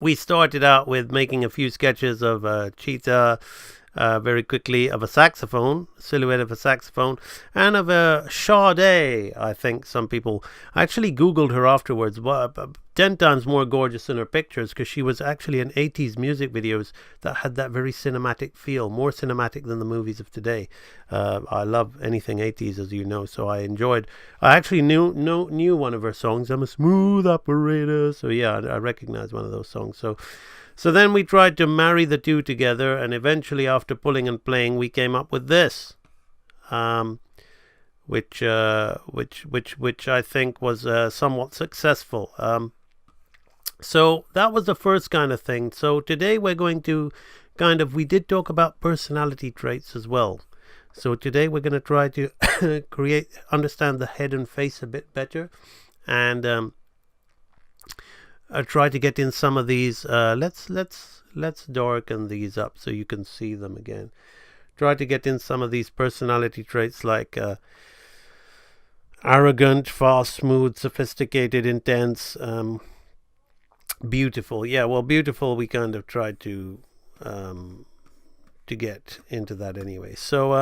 We started out with making a few sketches of a cheetah, very quickly, of a saxophone, silhouette of a saxophone, and of a Sade. I think some people actually Googled her afterwards. 10 times more gorgeous in her pictures because she was actually in 80s music videos that had that very cinematic feel, more cinematic than the movies of today. I love anything 80s, as you know, so I enjoyed. I actually knew one of her songs. I'm a smooth operator, so yeah, I recognize one of those songs. So then we tried to marry the two together, and eventually, after pulling and playing, we came up with this, um, which I think was somewhat successful. So that was the first kind of thing. So today we're going to we did talk about personality traits as well. So today we're going to try to understand the head and face a bit better, and try to get in some of these. Let's darken these up so you can see them again. Try to get in some of these personality traits like arrogant, fast, smooth, sophisticated, intense, beautiful. Yeah, well, beautiful. We kind of tried to get into that anyway. So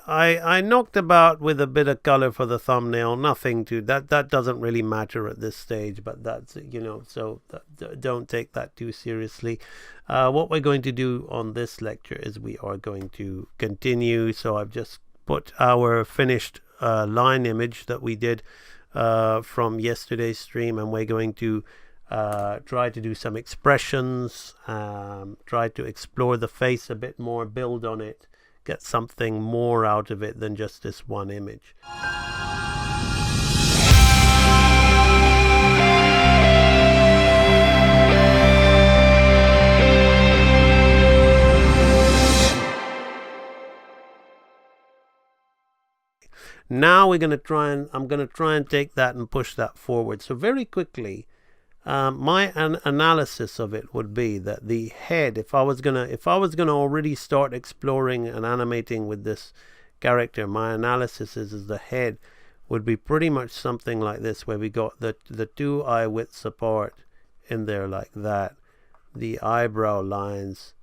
I knocked about with a bit of color for the thumbnail. Nothing to that doesn't really matter at this stage, but that's so don't take that too seriously. What we're going to do on this lecture is we are going to continue. So I've just put our finished line image that we did from yesterday's stream, and we're going to try to do some expressions, try to explore the face a bit more, build on it, get something more out of it than just this one image. Now I'm going to try and take that and push that forward. So very quickly, my analysis of it would be that the head, if I was gonna already start exploring and animating with this character, my analysis is the head would be pretty much something like this, where we got the two eye widths apart in there like that, the eyebrow lines,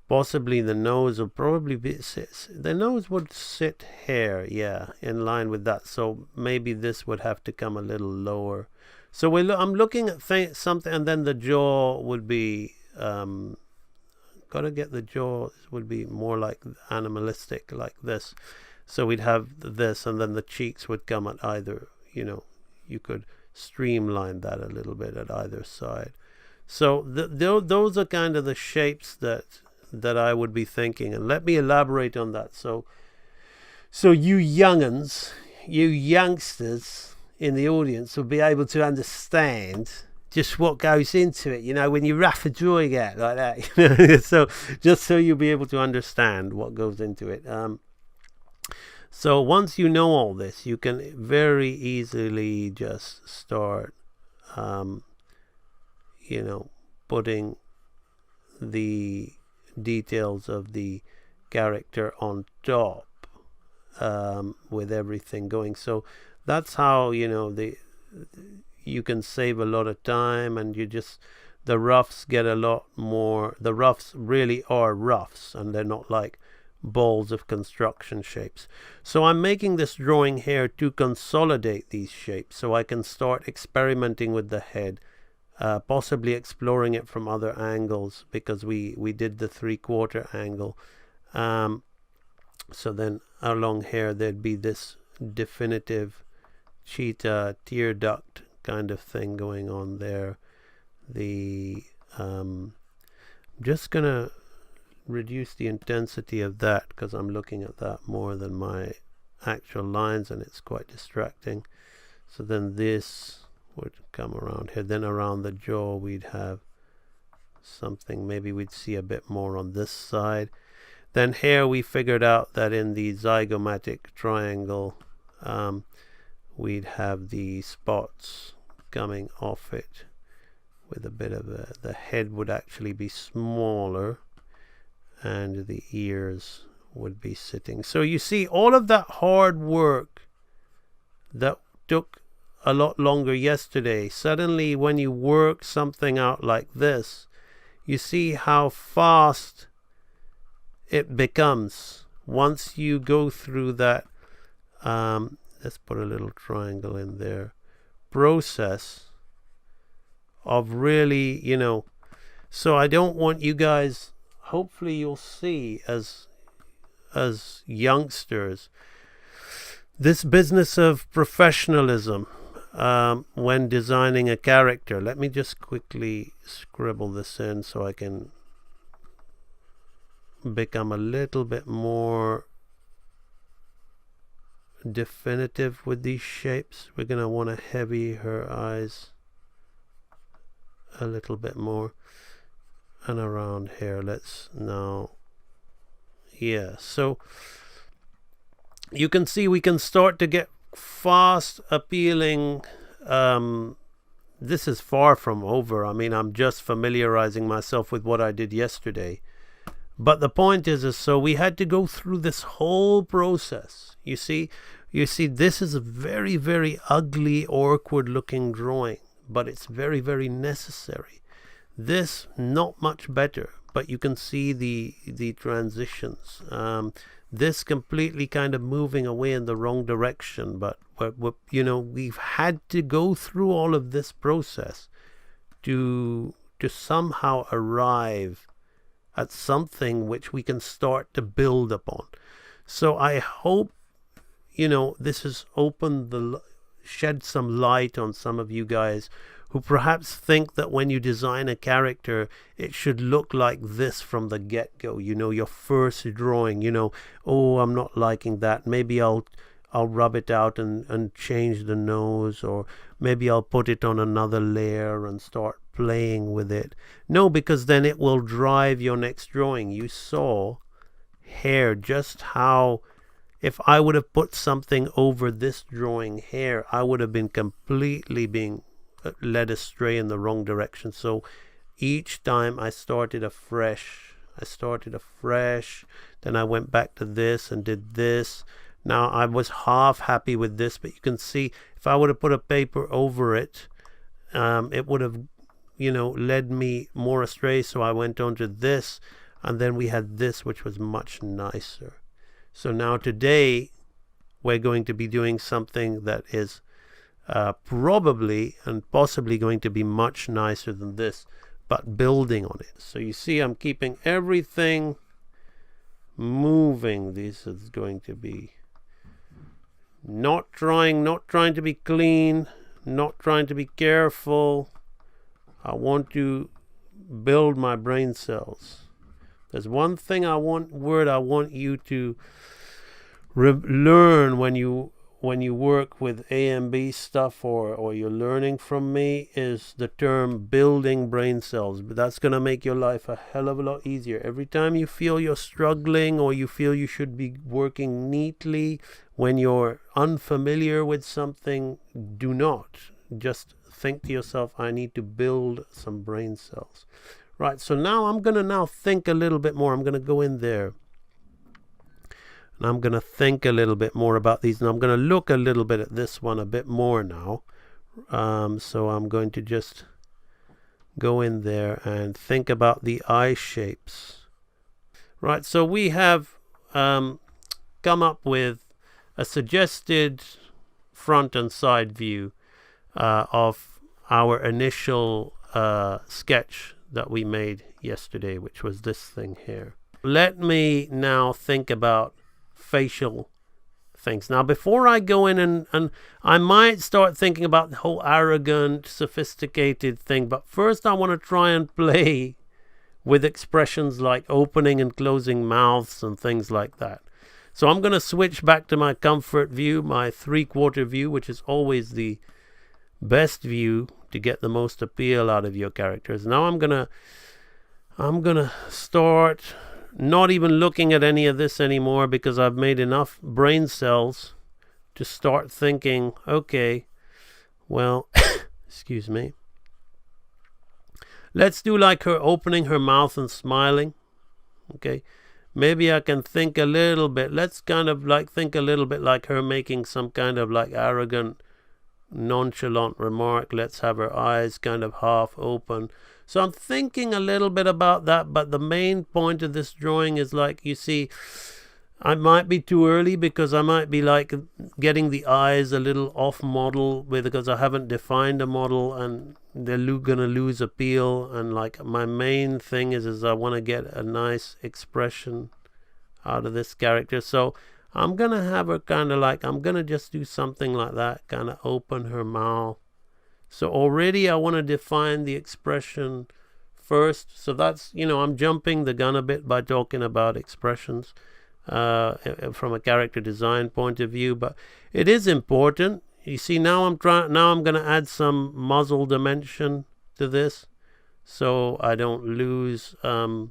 possibly the nose would probably be the nose would sit here, yeah, in line with that. So maybe this would have to come a little lower. So I'm looking at something, and then the jaw would be gotta get the jaw would be more like animalistic, like this. So we'd have this, and then the cheeks would come at either. You could streamline that a little bit at either side. So those are kind of the shapes that I would be thinking, and let me elaborate on that. So you young'uns, you youngsters in the audience will be able to understand just what goes into it, when you rough a drawing out like that. So just so you'll be able to understand what goes into it. So once you know all this, you can very easily just start putting the details of the character on top, with everything going. So that's how you can save a lot of time, and the roughs get a lot more. The roughs really are roughs, and they're not like balls of construction shapes. So I'm making this drawing here to consolidate these shapes, so I can start experimenting with the head, possibly exploring it from other angles, because we did the 3/4 angle. So then along here there'd be this definitive cheetah tear duct kind of thing going on there. I'm just gonna reduce the intensity of that because I'm looking at that more than my actual lines, and it's quite distracting. So then this would come around here. Then around the jaw we'd have something, maybe we'd see a bit more on this side. Then here we figured out that in the zygomatic triangle, we'd have the spots coming off it with a bit of the head would actually be smaller, and the ears would be sitting. So you see all of that hard work that took a lot longer yesterday. Suddenly when you work something out like this, you see how fast it becomes once you go through that, let's put a little triangle in there, process of really, so I don't want you guys, hopefully you'll see as youngsters, this business of professionalism when designing a character. Let me just quickly scribble this in so I can become a little bit more definitive with these shapes. We're going to want to heavy her eyes a little bit more, and around here let's now, yeah, so you can see we can start to get fast appealing. This is far from over. I mean, I'm just familiarizing myself with what I did yesterday. But the point is so we had to go through this whole process. You see, this is a very, very ugly, awkward looking drawing, but it's very, very necessary. This, not much better, but you can see the transitions. This completely kind of moving away in the wrong direction, but we've had to go through all of this process to somehow arrive at something which we can start to build upon. So I hope this has shed some light on some of you guys who perhaps think that when you design a character, it should look like this from the get-go. Your first drawing, oh, I'm not liking that. Maybe I'll rub it out and change the nose, or maybe I'll put it on another layer and start playing with it. No, because then it will drive your next drawing. You saw here just how, if I would have put something over this drawing here, I would have been completely being led astray in the wrong direction. So each time I started afresh, then I went back to this and did this. Now I was half happy with this, but you can see if I would have put a paper over it, it would have led me more astray. So I went on to this, and then we had this, which was much nicer. So now today we're going to be doing something that is probably and possibly going to be much nicer than this, but building on it. So you see I'm keeping everything moving. This is going to be not trying to be clean, not trying to be careful. I want to build my brain cells. There's one thing I want you to learn when you work with A and B stuff, or you're learning from me, is the term building brain cells. But that's going to make your life a hell of a lot easier. Every time you feel you're struggling, or you feel you should be working neatly, when you're unfamiliar with something, do not. Just think to yourself, I need to build some brain cells. Right, so now I'm going to think a little bit more. I'm going to go in there. And I'm going to think a little bit more about these. And I'm going to look a little bit at this one a bit more now. So I'm going to just go in there and think about the eye shapes. Right, so we have come up with a suggested front and side view of our initial sketch that we made yesterday, which was this thing here. Let me now think about facial things. Now, before I go in and I might start thinking about the whole arrogant, sophisticated thing, but first I want to try and play with expressions like opening and closing mouths and things like that. So I'm going to switch back to my comfort view, my 3/4 view, which is always the best view to get the most appeal out of your characters. Now I'm gonna start not even looking at any of this anymore, because I've made enough brain cells to start thinking, okay, well, excuse me, let's do like her opening her mouth and smiling. Okay, maybe I can think a little bit, let's kind of like think a little bit like her making some kind of like arrogant nonchalant remark, let's have her eyes kind of half open. So I'm thinking a little bit about that, but the main point of this drawing is, like, you see, I might be too early because I might be like getting the eyes a little off model because I haven't defined a model and they're gonna lose appeal. And like my main thing is I want to get a nice expression out of this character. So I'm gonna have her kind of like, I'm gonna just do something like that, kind of open her mouth. So already I want to define the expression first. So that's, I'm jumping the gun a bit by talking about expressions from a character design point of view, but it is important. You see, now I'm going to add some muzzle dimension to this, so I don't lose the,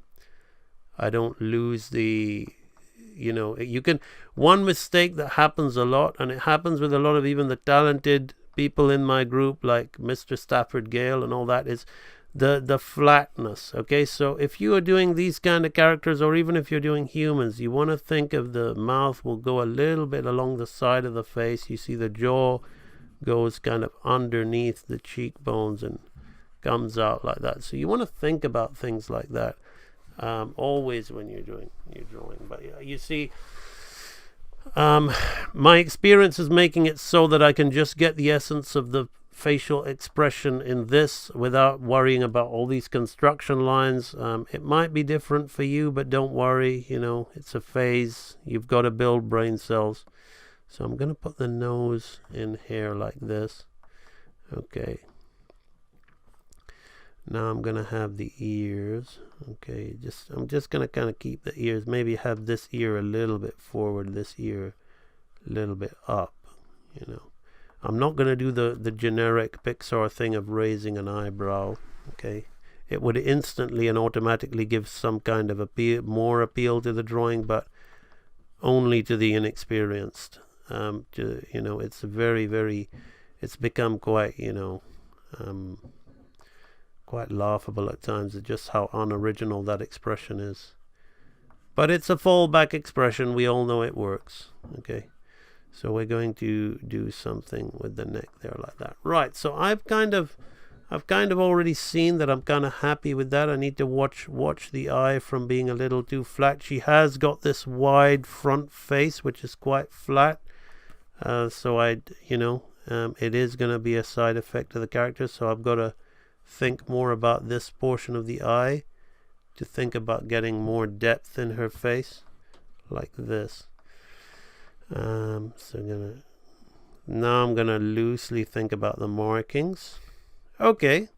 one mistake that happens a lot, and it happens with a lot of even the talented people in my group, like Mr. Stafford Gale and all that, is the flatness. Okay, so if you are doing these kind of characters, or even if you're doing humans, you want to think of the mouth will go a little bit along the side of the face. You see the jaw goes kind of underneath the cheekbones and comes out like that. So you want to think about things like that always when you're doing your drawing. But yeah, you see, my experience is making it so that I can just get the essence of the facial expression in this without worrying about all these construction lines. It might be different for you, but don't worry, it's a phase. You've got to build brain cells. So I'm going to put the nose in here like this. Okay. Now I'm going to have the ears. Okay, I'm just going to kind of keep the ears, maybe have this ear a little bit forward, this ear a little bit up, I'm not going to do the generic Pixar thing of raising an eyebrow. Okay, it would instantly and automatically give some kind of more appeal to the drawing, but only to the inexperienced. It's very, very, it's become quite, quite laughable at times at just how unoriginal that expression is. But it's a fallback expression. We all know it works. Okay. So we're going to do something with the neck there like that. Right, so I've kind of already seen that I'm kind of happy with that. I need to watch the eye from being a little too flat. She has got this wide front face, which is quite flat. So it is going to be a side effect of the character. So I've got to think more about this portion of the eye to think about getting more depth in her face, like this. Now I'm gonna loosely think about the markings. Okay,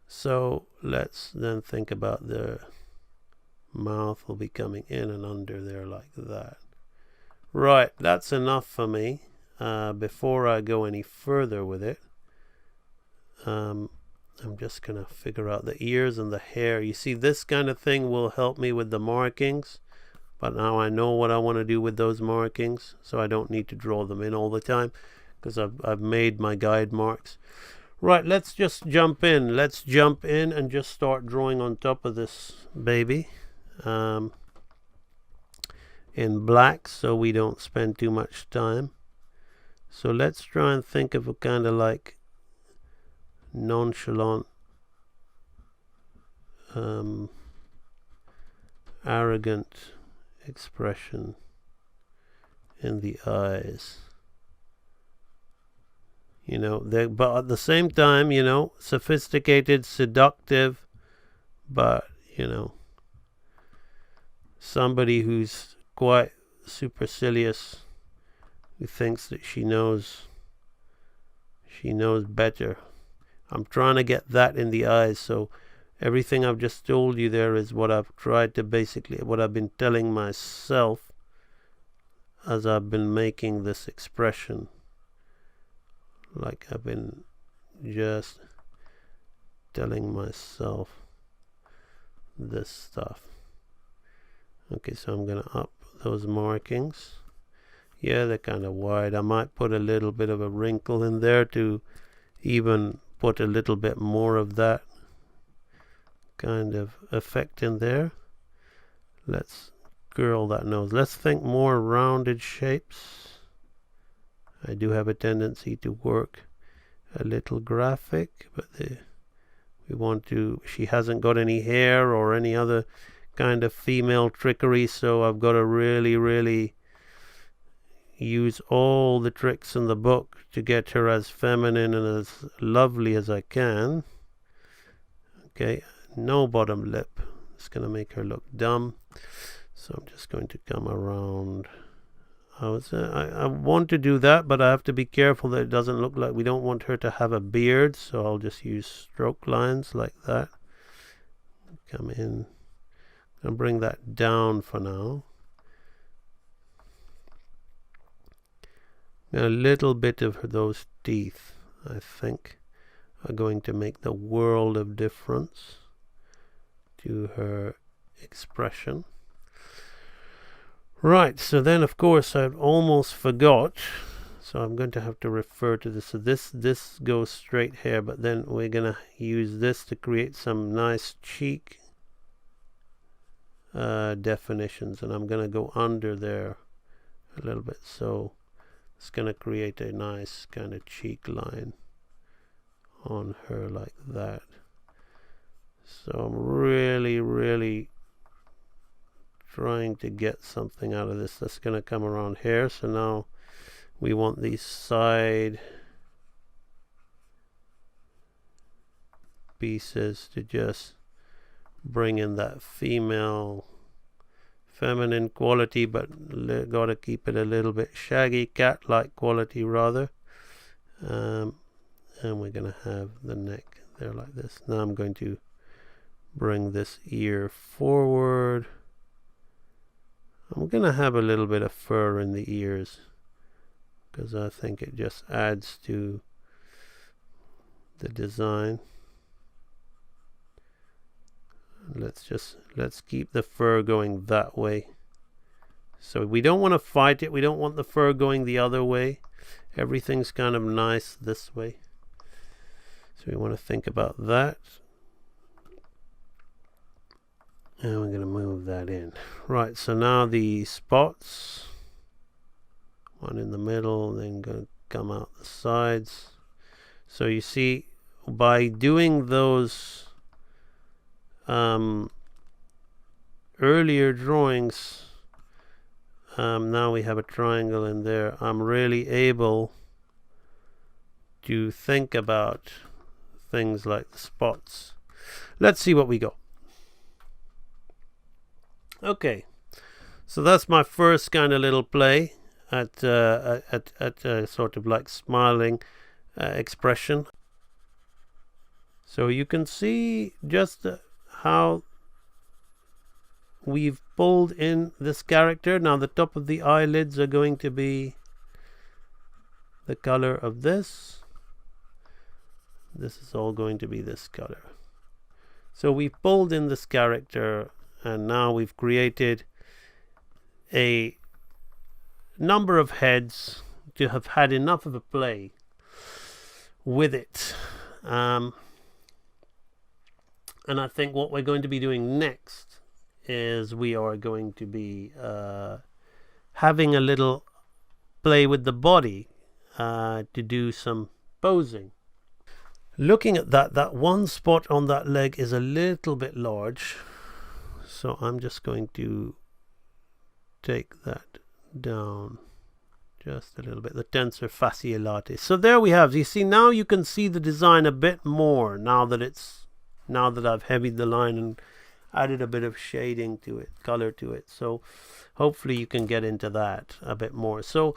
so let's then think about the mouth will be coming in and under there like that. Right, that's enough for me. Before I go any further with it, I'm just gonna figure out the ears and the hair. You see, this kind of thing will help me with the markings. But now I know what I want to do with those markings, so I don't need to draw them in all the time because I've made my guide marks. Right, let's just jump in. Let's jump in and just start drawing on top of this baby in black so we don't spend too much time. So let's try and think of a kind of like nonchalant, arrogant expression in the eyes, but at the same time, sophisticated, seductive, but somebody who's quite supercilious, who thinks that she knows better. I'm trying to get that in the eyes. So everything I've just told you there is what I've tried to what I've been telling myself as I've been making this expression. Like I've been just telling myself this stuff. Okay, so I'm going to up those markings. Yeah, they're kind of wide. I might put a little bit of a wrinkle in there to even put a little bit more of that kind of effect in there. Let's curl that nose. Let's think more rounded shapes. I do have a tendency to work a little graphic, but we want to, she hasn't got any hair or any other kind of female trickery, so I've got to really use all the tricks in the book to get her as feminine and as lovely as I can. Okay, no bottom lip. It's going to make her look dumb. So I'm just going to come around. I want to do that, but I have to be careful that it doesn't look like, we don't want her to have a beard, so I'll just use stroke lines like that. Come in and bring that down for now. A little bit of those teeth, I think, are going to make the world of difference to her expression. Right, so then of course I almost forgot, so I'm going to have to refer to this. So this goes straight here, but then we're going to use this to create some nice cheek definitions, and I'm going to go under there a little bit, so it's going to create a nice kind of cheek line on her like that. So I'm really trying to get something out of this that's going to come around here. So now we want these side pieces to just bring in that feminine quality, but gotta keep it a little bit shaggy, cat-like quality rather. And we're gonna have the neck there like this. Now I'm going to bring this ear forward. I'm gonna have a little bit of fur in the ears because I think it just adds to the design. Let's keep the fur going that way. So we don't want to fight it. We don't want the fur going the other way. Everything's kind of nice this way. So we want to think about that. And we're going to move that in. Right, so now the spots. One in the middle, then going to come out the sides. So you see, by doing those earlier drawings, now we have a triangle in there. I'm really able to think about things like the spots. Let's see what we got. Okay, so that's my first kind of little play at sort of like smiling expression. So you can see just how we've pulled in this character. Now the top of the eyelids are going to be the color of this. This is all going to be this color. So we pulled in this character, and now we've created a number of heads to have had enough of a play with it. And I think what we're going to be doing next is we are going to be having a little play with the body to do some posing. Looking at that one spot on that leg is a little bit large, so I'm just going to take that down just a little bit, the tensor fasciae latae. So there we have, you see, now you can see the design a bit more now that I've heavied the line and added a bit of shading to it, color to it. So hopefully you can get into that a bit more. So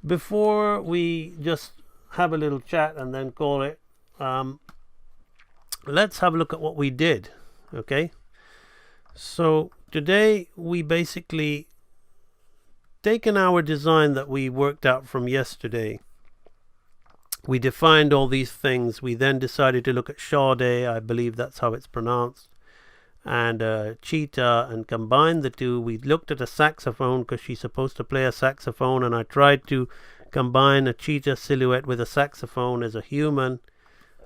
before we just have a little chat and then call it, let's have a look at what we did. Okay, so today we basically taken our design that we worked out from yesterday. We defined all these things. We then decided to look at Sade, I believe that's how it's pronounced, and cheetah, and combine the two. We looked at a saxophone because she's supposed to play a saxophone, and I tried to combine a cheetah silhouette with a saxophone as a human.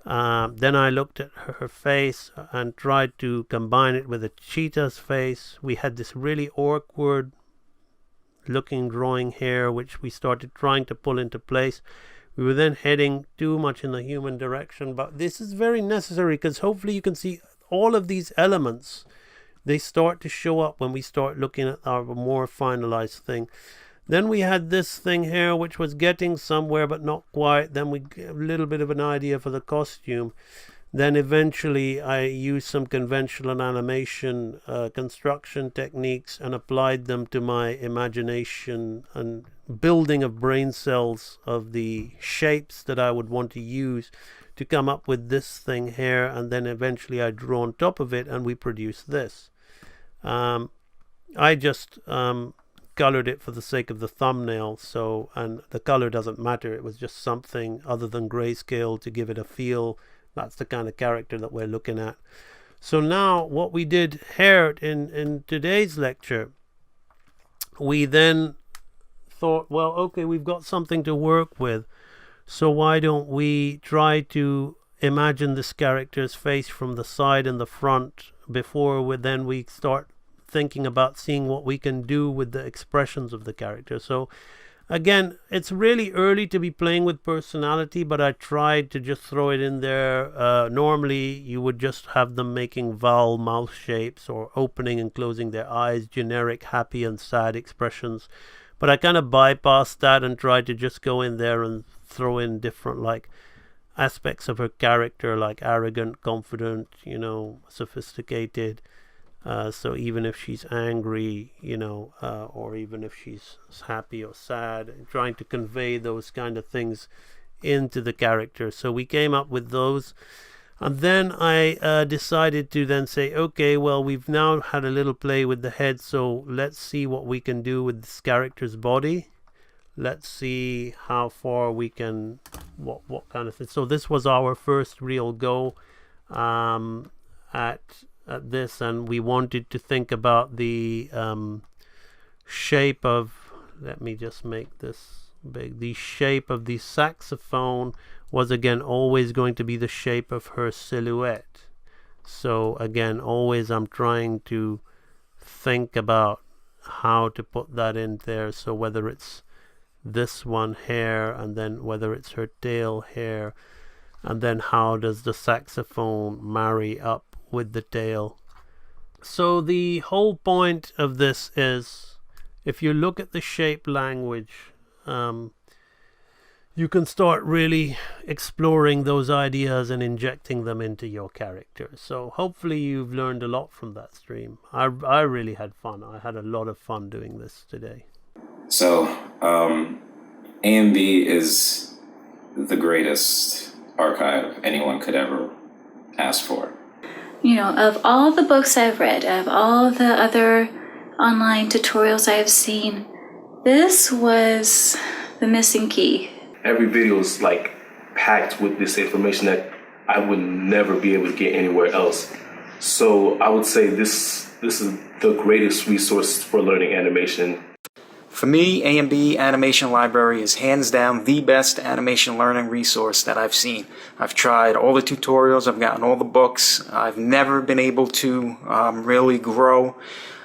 Then I looked at her face and tried to combine it with a cheetah's face. We had this really awkward looking drawing hair, which we started trying to pull into place. We were then heading too much in the human direction, but this is very necessary because hopefully you can see all of these elements. They start to show up when we start looking at our more finalized thing. Then we had this thing here, which was getting somewhere, but not quite. Then we get a little bit of an idea for the costume. Then eventually I used some conventional animation construction techniques and applied them to my imagination and building of brain cells of the shapes that I would want to use to come up with this thing here. And then eventually I drew on top of it and we produced this. I just colored it for the sake of the thumbnail, and the color doesn't matter. It was just something other than grayscale to give it a feel. That's the kind of character that we're looking at. So now what we did here in today's lecture, we then thought, well, okay, we've got something to work with. So why don't we try to imagine this character's face from the side and the front before we start thinking about seeing what we can do with the expressions of the character. So again, it's really early to be playing with personality, but I tried to just throw it in there. Normally, you would just have them making vowel mouth shapes or opening and closing their eyes, generic happy and sad expressions. But I kind of bypassed that and tried to just go in there and throw in different aspects of her character, like arrogant, confident, sophisticated. So even if she's angry, or even if she's happy or sad, trying to convey those kind of things into the character. So we came up with those. And then I decided to then say, okay, well, we've now had a little play with the head. So let's see what we can do with this character's body. Let's see how far we can, what kind of thing. So this was our first real go at this, and we wanted to think about the shape of, let me just make this big, the shape of the saxophone was again always going to be the shape of her silhouette. So again, always I'm trying to think about how to put that in there. So whether it's this one here, and then whether it's her tail here, and then how does the saxophone marry up with the tail. So the whole point of this is, if you look at the shape language, you can start really exploring those ideas and injecting them into your character. So hopefully you've learned a lot from that stream. I really had fun. I had a lot of fun doing this today. So A&B is the greatest archive anyone could ever ask for. Of all the books I've read, of all the other online tutorials I've seen, this was the missing key. Every video is packed with this information that I would never be able to get anywhere else. So I would say this is the greatest resource for learning animation. For me, A&B Animation Library is hands down the best animation learning resource that I've seen. I've tried all the tutorials, I've gotten all the books. I've never been able to really grow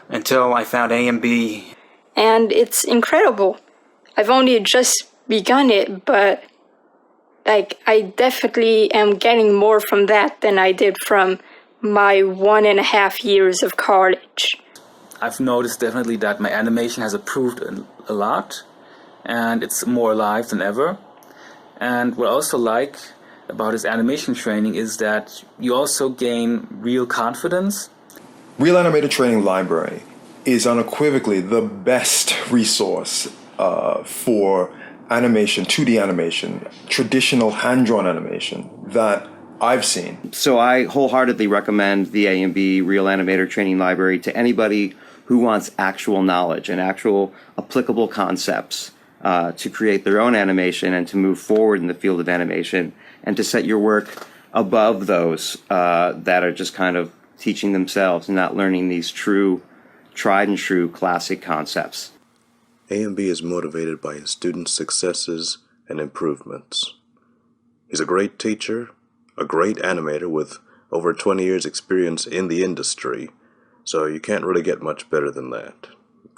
until I found A&B. And it's incredible. I've only just begun it, but I definitely am getting more from that than I did from my 1.5 years of college. I've noticed definitely that my animation has improved a lot, and it's more alive than ever. And what I also like about this animation training is that you also gain real confidence. Real Animator Training Library is unequivocally the best resource for animation, 2D animation, traditional hand-drawn animation that I've seen. So I wholeheartedly recommend the A&B Real Animator Training Library to anybody who wants actual knowledge and actual applicable concepts to create their own animation and to move forward in the field of animation and to set your work above those that are just kind of teaching themselves and not learning these tried and true classic concepts. A&B is motivated by his students' successes and improvements. He's a great teacher, a great animator with over 20 years experience in the industry, so you can't really get much better than that.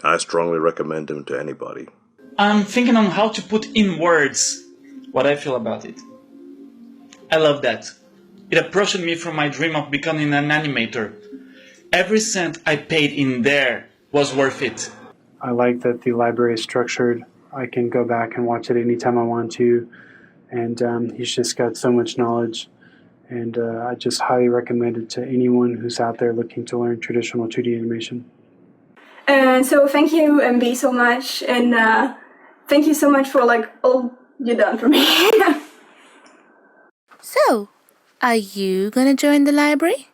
I strongly recommend him to anybody. I'm thinking on how to put in words what I feel about it. I love that. It approached me from my dream of becoming an animator. Every cent I paid in there was worth it. I like that the library is structured. I can go back and watch it anytime I want to. And he's just got so much knowledge. And I just highly recommend it to anyone who's out there looking to learn traditional 2D animation. So thank you, MB, so much. And thank you so much for all you done for me. So, are you gonna join the library?